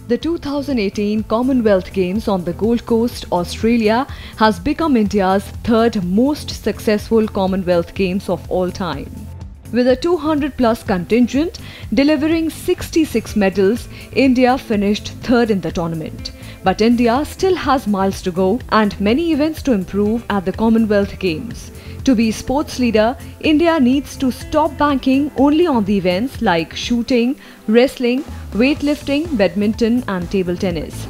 The 2018 Commonwealth Games on the Gold Coast, Australia has become India's third most successful Commonwealth Games of all time. With a 200-plus contingent delivering 66 medals, India finished third in the tournament. But India still has miles to go and many events to improve at the Commonwealth Games. To be sports leader, India needs to stop banking only on the events like shooting, wrestling, weightlifting, badminton and table tennis.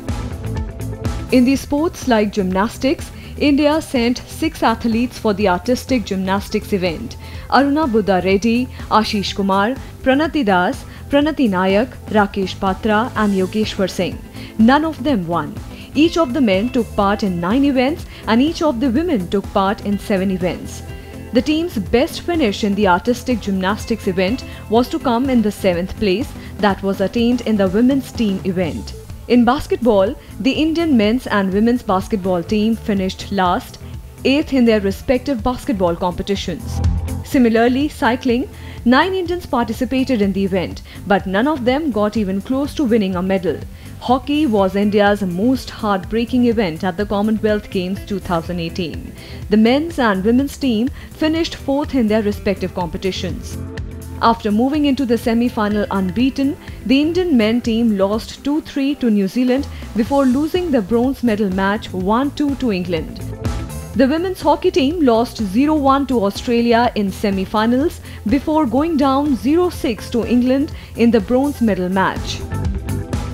In the sports like gymnastics, India sent 6 athletes for the artistic gymnastics event: Aruna Buddha Reddy, Ashish Kumar, Pranati Das, Pranati Nayak, Rakesh Patra and Yogeshwar Singh. None of them won. Each of the men took part in 9 events and each of the women took part in 7 events. The team's best finish in the artistic gymnastics event was to come in the 7th place that was attained in the women's team event. In basketball, the Indian men's and women's basketball team finished last, 8th in their respective basketball competitions. Similarly, cycling, 9 Indians participated in the event, but none of them got even close to winning a medal. Hockey was India's most heartbreaking event at the Commonwealth Games 2018. The men's and women's team finished 4th in their respective competitions. After moving into the semi-final unbeaten, the Indian men team lost 2-3 to New Zealand before losing the bronze medal match 1-2 to England. The women's hockey team lost 0-1 to Australia in semi-finals before going down 0-6 to England in the bronze medal match.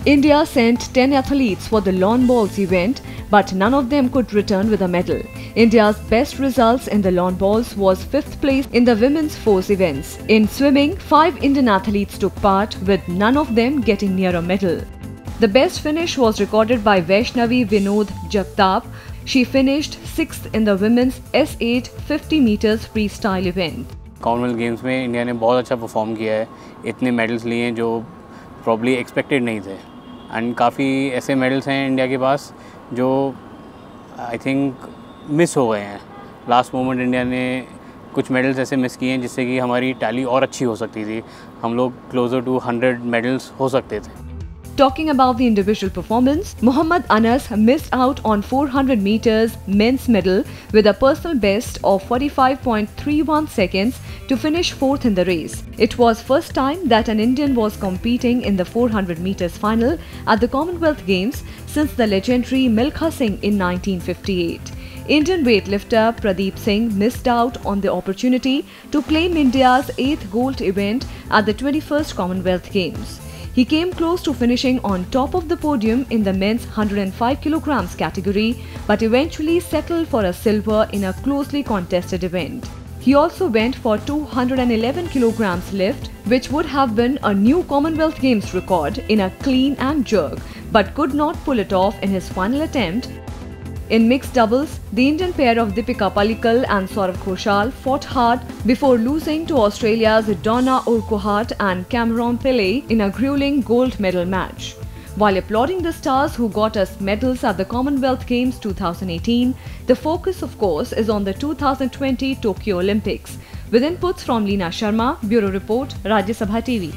India sent 10 athletes for the lawn bowls event, but none of them could return with a medal. India's best results in the lawn bowls was 5th place in the women's force events. In swimming, 5 Indian athletes took part, with none of them getting near a medal. The best finish was recorded by Vaishnavi Vinod Jagtap. She finished 6th in the women's S8 50 meters freestyle event. Commonwealth games में India ने बहुत अच्छा perform किया है. इतने medals लिए हैं जो प्रॉब्ली एक्सपेक्टेड नहीं थे. एंड काफ़ी ऐसे मेडल्स हैं इंडिया के पास जो आई थिंक मिस हो गए हैं. लास्ट मोमेंट इंडिया ने कुछ मेडल्स ऐसे मिस किए हैं जिससे कि हमारी टैली और अच्छी हो सकती थी. हम लोग क्लोजर टू 100 मेडल्स हो सकते थे. Talking about the individual performance, Mohammad Anas missed out on 400 meters men's medal with a personal best of 45.31 seconds to finish 4th in the race. It was first time that an Indian was competing in the 400 meters final at the Commonwealth Games since the legendary Milkha Singh in 1958. Indian weightlifter Pradeep Singh missed out on the opportunity to claim India's 8th gold event at the 21st Commonwealth Games. He came close to finishing on top of the podium in the men's 105 kilograms category, but eventually settled for a silver in a closely contested event. He also went for 211 kilograms lift, which would have been a new Commonwealth Games record in a clean and jerk, but could not pull it off in his final attempt. In mixed doubles, the Indian pair of Deepika Pallikal and Saurav Ghoshal fought hard before losing to Australia's Donna Urquhart and Cameron Pillay in a grueling gold medal match. While applauding the stars who got us medals at the Commonwealth Games 2018, the focus of course is on the 2020 Tokyo Olympics. With inputs from Leena Sharma, Bureau Report, Rajya Sabha TV.